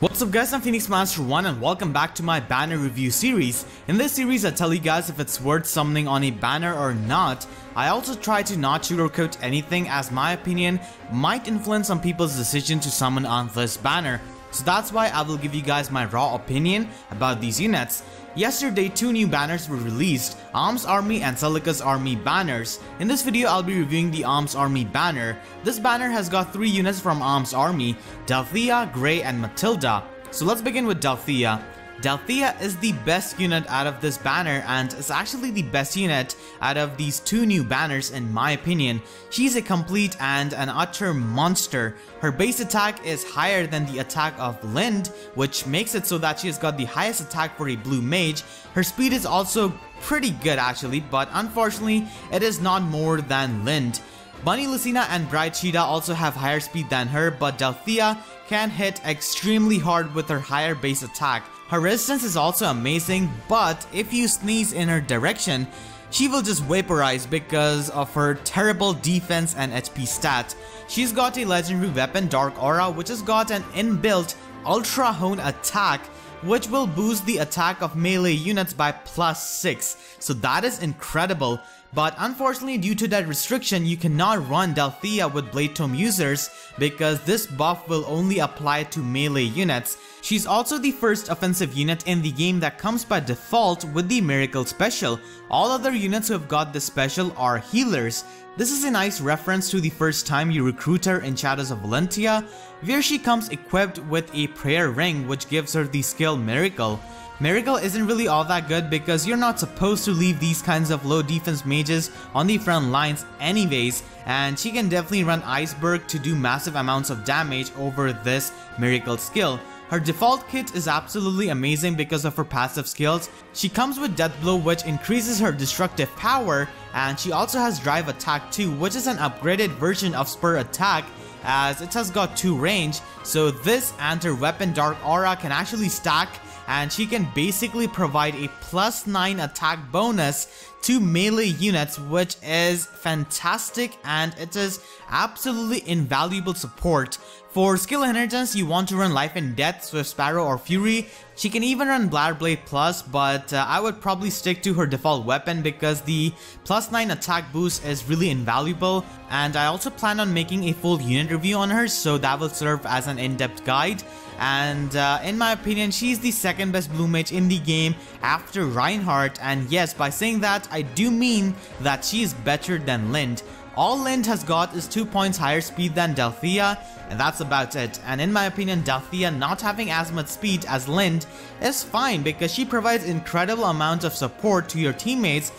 What's up guys, I'm Phoenix Master 1 and welcome back to my banner review series. In this series I tell you guys if it's worth summoning on a banner or not. I also try to not sugarcoat anything as my opinion might influence some people's decision to summon on this banner. So that's why I will give you guys my raw opinion about these units. Yesterday, 2 new banners were released, Alms Army and Celica's Army banners. In this video, I'll be reviewing the Alms Army banner. This banner has got 3 units from Alms Army, Delthea, Grey, and Matilda. So let's begin with Delthea. Delthea is the best unit out of this banner and is actually the best unit out of these 2 new banners in my opinion. She's a complete and an utter monster. Her base attack is higher than the attack of Lind, which makes it so that she has got the highest attack for a blue mage. Her speed is also pretty good actually, but unfortunately it is not more than Lind. Bunny Lucina and Bright Cheetah also have higher speed than her, but Delthea can hit extremely hard with her higher base attack. Her resistance is also amazing, but if you sneeze in her direction, she will just vaporize because of her terrible defense and HP stat. She's got a legendary weapon, Dark Aura, which has got an inbuilt Ultra Hone attack, which will boost the attack of melee units by +6. So that is incredible. But unfortunately, due to that restriction, you cannot run Delthea with Blade Tome users because this buff will only apply to melee units. She's also the first offensive unit in the game that comes by default with the Miracle Special. All other units who have got this special are healers. This is a nice reference to the first time you recruit her in Shadows of Valentia, where she comes equipped with a prayer ring which gives her the skill Miracle. Miracle isn't really all that good because you're not supposed to leave these kinds of low defense mages on the front lines anyways, and she can definitely run Iceberg to do massive amounts of damage over this Miracle skill. Her default kit is absolutely amazing because of her passive skills. She comes with Death Blow, which increases her destructive power, and she also has Drive Attack too, which is an upgraded version of Spur Attack as it has got 2 range. So this and her weapon Dark Aura can actually stack, and she can basically provide a +9 attack bonus to melee units, which is fantastic and it is absolutely invaluable support. For skill inheritance, you want to run Life and Death, Swift Sparrow or Fury. She can even run Bladderblade Plus, but I would probably stick to her default weapon because the +9 attack boost is really invaluable, and I also plan on making a full unit review on her, so that will serve as an in-depth guide. And in my opinion, she's the second best blue mage in the game after Reinhardt, and yes, by saying that, I do mean that she is better than Lind. All Lind has got is 2 points higher speed than Delthea, and that's about it. And in my opinion, Delthea not having as much speed as Lind is fine because she provides incredible amounts of support to your teammates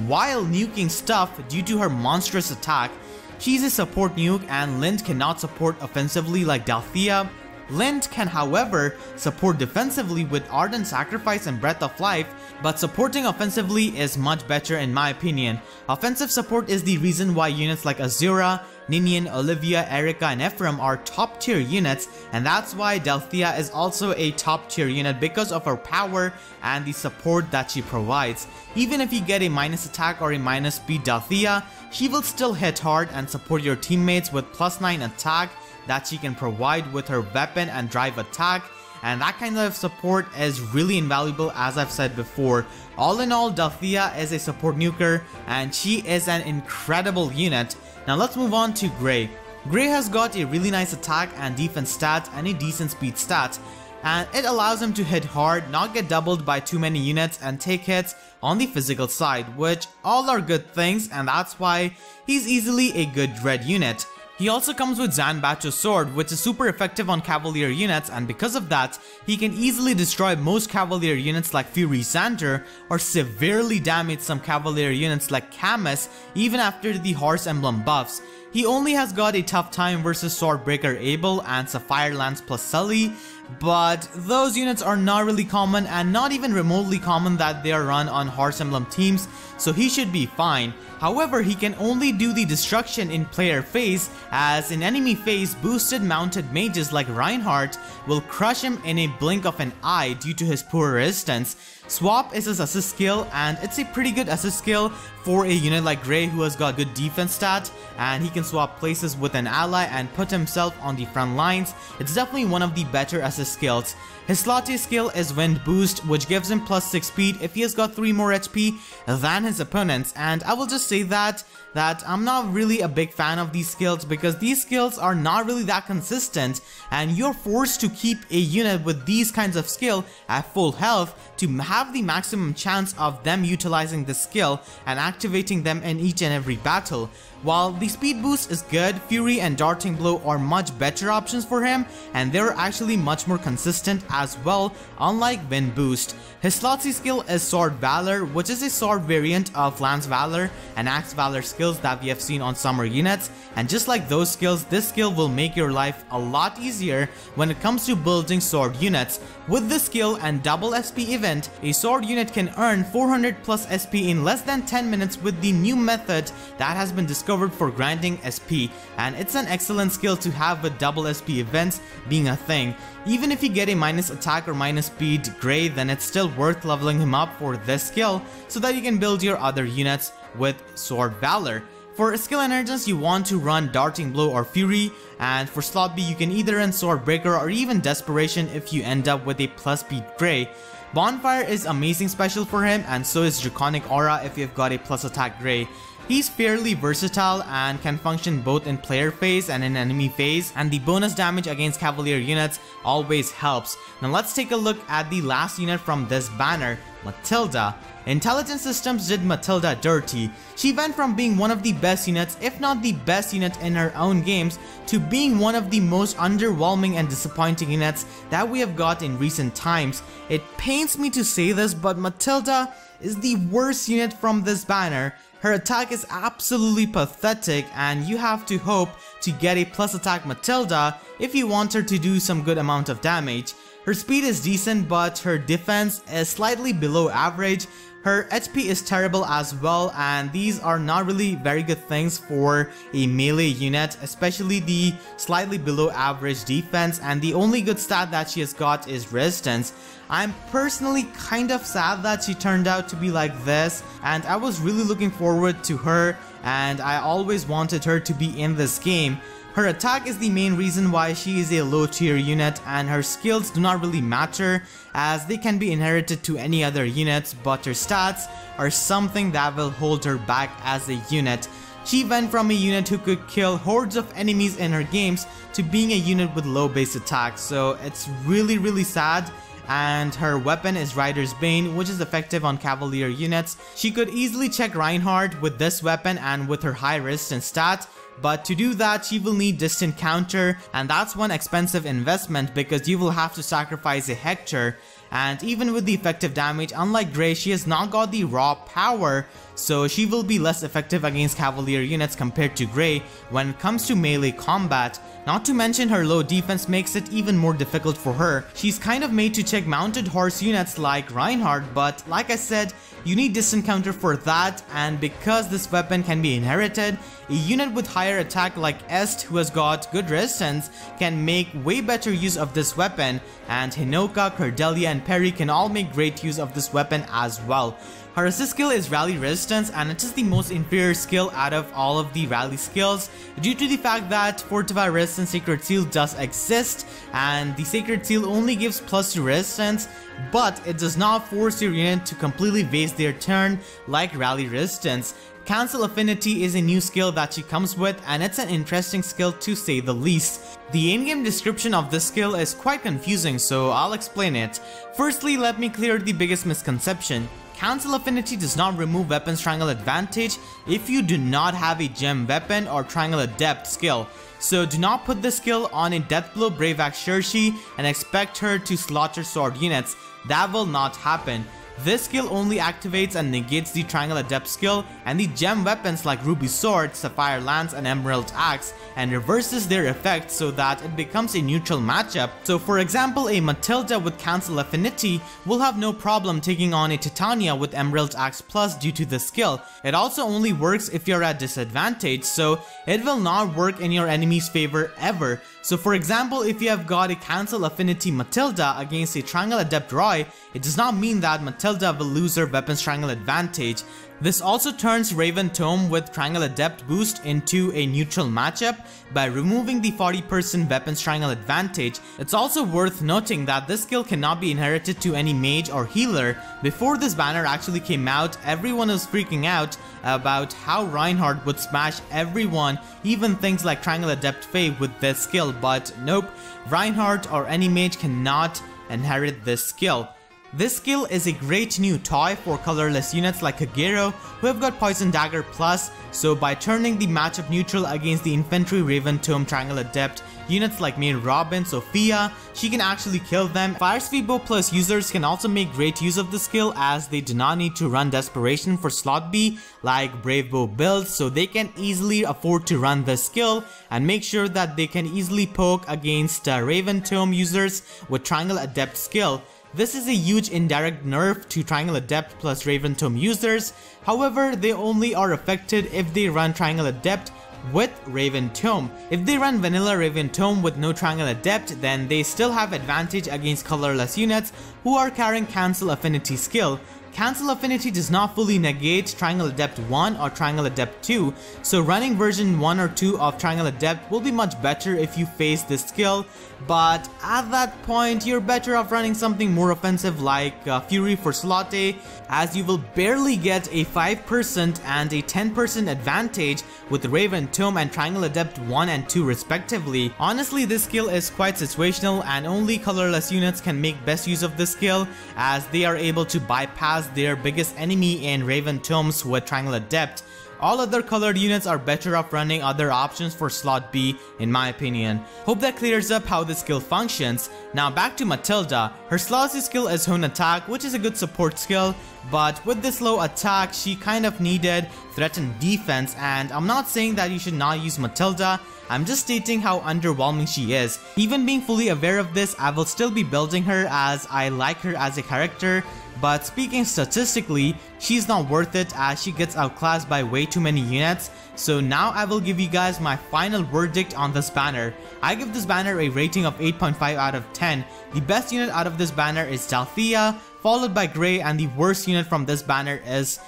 while nuking stuff due to her monstrous attack. She's a support nuke and Lind cannot support offensively like Delthea. Lind can however support defensively with Ardent Sacrifice and Breath of Life, but supporting offensively is much better in my opinion. Offensive support is the reason why units like Azura, Ninian, Olivia, Erica, and Ephraim are top tier units, and that's why Delthea is also a top tier unit because of her power and the support that she provides. Even if you get a minus attack or a minus speed Delthea, she will still hit hard and support your teammates with +9 attack that she can provide with her weapon and drive attack, and that kind of support is really invaluable as I've said before. All in all, Delthea is a support nuker and she is an incredible unit. Now let's move on to Grey. Grey has got a really nice attack and defense stat and a decent speed stat, and it allows him to hit hard, not get doubled by too many units, and take hits on the physical side, which all are good things, and that's why he's easily a good dread unit. He also comes with Zanbacho's sword, which is super effective on Cavalier units, and because of that, he can easily destroy most Cavalier units like Fury Xander or severely damage some Cavalier units like Camus even after the Horse Emblem buffs. He only has got a tough time versus Swordbreaker Abel and Sapphire Lance plus Sully, but those units are not really common and not even remotely common that they are run on Horse Emblem teams, so he should be fine. However, he can only do the destruction in player phase, as in enemy phase, boosted mounted mages like Reinhardt will crush him in a blink of an eye due to his poor resistance. Swap is his assist skill, and it's a pretty good assist skill for a unit like Grey who has got good defense stat, and he can swap places with an ally and put himself on the front lines. It's definitely one of the better assist as his skills. His Lati's skill is Wind Boost, which gives him plus 6 speed if he has got 3 more HP than his opponents, and I will just say that I'm not really a big fan of these skills because these skills are not really that consistent, and you're forced to keep a unit with these kinds of skill at full health to have the maximum chance of them utilizing the skill and activating them in each and every battle. While the speed boost is good, Fury and Darting Blow are much better options for him, and they're actually much more consistent as well, unlike Wind Boost. His Slotzy skill is Sword Valor, which is a sword variant of Lance Valor and Axe Valor skills that we have seen on summer units, and just like those skills, this skill will make your life a lot easier when it comes to building sword units. With this skill and double SP event, a sword unit can earn 400 plus SP in less than 10 minutes with the new method that has been discovered for grinding SP, and it's an excellent skill to have with double SP events being a thing. Even if you get a minus attack or minus speed Grey, then it's still worth leveling him up for this skill so that you can build your other units with Sword Valor. For skill emergence, you want to run Darting Blow or Fury, and for slot B you can either run Sword Breaker or even Desperation if you end up with a plus speed Grey. Bonfire is amazing special for him, and so is Draconic Aura if you've got a plus attack Grey. He's fairly versatile and can function both in player phase and in enemy phase, and the bonus damage against Cavalier units always helps. Now let's take a look at the last unit from this banner, Matilda. Intelligent Systems did Matilda dirty. She went from being one of the best units, if not the best unit in her own games, to being one of the most underwhelming and disappointing units that we have got in recent times. It pains me to say this, but Matilda is the worst unit from this banner. Her attack is absolutely pathetic, and you have to hope to get a plus attack Matilda if you want her to do some good amount of damage. Her speed is decent, but her defense is slightly below average. Her HP is terrible as well, and these are not really very good things for a melee unit, especially the slightly below average defense, and the only good stat that she has got is resistance. I'm personally kind of sad that she turned out to be like this, and I was really looking forward to her, and I always wanted her to be in this game. Her attack is the main reason why she is a low tier unit, and her skills do not really matter as they can be inherited to any other units, but her stats are something that will hold her back as a unit. She went from a unit who could kill hordes of enemies in her games to being a unit with low base attack, so it's really sad. And her weapon is Rider's Bane, which is effective on Cavalier units. She could easily check Reinhardt with this weapon and with her high resistance stat, but to do that she will need distant counter, and that's one expensive investment because you will have to sacrifice a Hector. And even with the effective damage, unlike Grey, she has not got the raw power, so she will be less effective against Cavalier units compared to Grey when it comes to melee combat. Not to mention her low defense makes it even more difficult for her. She's kind of made to check mounted horse units like Reinhardt, but like I said, you need distant counter for that, and because this weapon can be inherited, a unit with higher attack like Est, who has got good resistance, can make way better use of this weapon, and Hinoka, Cordelia and Perry can all make great use of this weapon as well. Her assist skill is Rally Resistance, and it is the most inferior skill out of all of the rally skills due to the fact that Fortify Resistance Sacred Seal does exist, and the Sacred Seal only gives +2 resistance, but it does not force your unit to completely waste their turn like Rally Resistance. Cancel Affinity is a new skill that she comes with, and it's an interesting skill to say the least. The in-game description of this skill is quite confusing, so I'll explain it. Firstly, let me clear the biggest misconception. Cancel Affinity does not remove Weapons Triangle Advantage if you do not have a Gem Weapon or Triangle Adept skill. So do not put this skill on a Deathblow Brave Axe Shershi and expect her to slaughter sword units. That will not happen. This skill only activates and negates the Triangle Adept skill and the gem weapons like Ruby Sword, Sapphire Lance and Emerald Axe, and reverses their effect so that it becomes a neutral matchup. So for example, a Matilda with Cancel Affinity will have no problem taking on a Titania with Emerald Axe Plus due to the skill. It also only works if you're at disadvantage, so it will not work in your enemy's favor ever. So for example, if you have got a Cancel Affinity Matilda against a Triangle Adept Roy, it does not mean that Matilda will lose her Weapons Triangle advantage. This also turns Raven Tome with Triangle Adept boost into a neutral matchup by removing the 40% weapons triangle advantage. It's also worth noting that this skill cannot be inherited to any mage or healer. Before this banner actually came out, everyone was freaking out about how Reinhardt would smash everyone, even things like Triangle Adept Fae, with this skill, but nope, Reinhardt or any mage cannot inherit this skill. This skill is a great new toy for colorless units like Kagero, who have got Poison Dagger Plus, so by turning the matchup neutral against the Infantry Raven Tome Triangle Adept units like main Robin, Sophia, she can actually kill them. Fire Speed Bow Plus users can also make great use of the skill, as they do not need to run Desperation for slot B like Brave Bow builds, so they can easily afford to run this skill and make sure that they can easily poke against Raven Tome users with Triangle Adept skill. This is a huge indirect nerf to Triangle Adept plus Raven Tome users. However, they only are affected if they run Triangle Adept with Raven Tome. If they run vanilla Raven Tome with no Triangle Adept, then they still have advantage against colorless units who are carrying Cancel Affinity skill. Cancel Affinity does not fully negate Triangle Adept 1 or Triangle Adept 2, so running version 1 or 2 of Triangle Adept will be much better if you face this skill, but at that point you're better off running something more offensive like Fury for slot A, as you will barely get a 5% and a 10% advantage with Raven Tome and Triangle Adept 1 and 2 respectively. Honestly, this skill is quite situational and only colorless units can make best use of this skill, as they are able to bypass their biggest enemy in Raven Tomes with Triangle Adept. All other colored units are better off running other options for slot B in my opinion. Hope that clears up how this skill functions. Now back to Matilda. Her slowest skill is Hone Attack, which is a good support skill, but with this low attack she kind of needed threatened defense, and I'm not saying that you should not use Matilda, I'm just stating how underwhelming she is. Even being fully aware of this, I will still be building her as I like her as a character, but speaking statistically, she's not worth it as she gets outclassed by way too many units. So now I will give you guys my final verdict on this banner. I give this banner a rating of 8.5 out of 10. The best unit out of this banner is Delthea, followed by Grey, and the worst unit from this banner is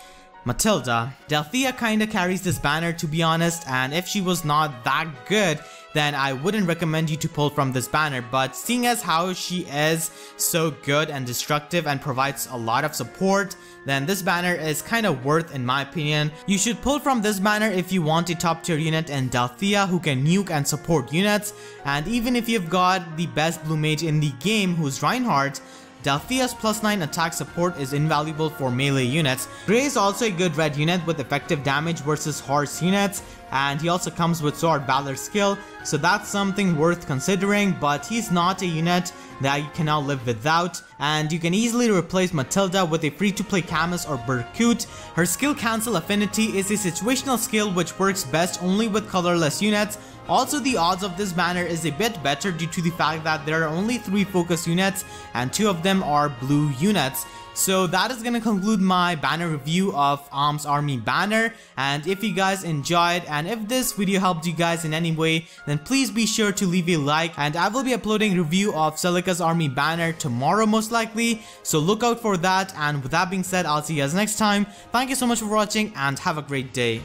Matilda. Delthea kinda carries this banner to be honest, and if she was not that good, then I wouldn't recommend you to pull from this banner, but seeing as how she is so good and destructive and provides a lot of support, then this banner is kinda worth in my opinion. You should pull from this banner if you want a top tier unit in Delthea who can nuke and support units, and even if you've got the best blue mage in the game who's Reinhardt, Delthea's +9 attack support is invaluable for melee units. Grey is also a good red unit with effective damage versus horse units, and he also comes with Sword Valor skill, so that's something worth considering, but he's not a unit that you cannot live without, and you can easily replace Matilda with a free-to-play Camus or Berkut. Her skill Cancel Affinity is a situational skill which works best only with colorless units. Also, the odds of this banner is a bit better due to the fact that there are only 3 focus units and 2 of them are blue units. So that is gonna conclude my banner review of Arms Army banner, and if you guys enjoyed and if this video helped you guys in any way, then please be sure to leave a like, and I will be uploading review of Celica's Army banner tomorrow most likely, so look out for that. And with that being said, I'll see you guys next time. Thank you so much for watching and have a great day.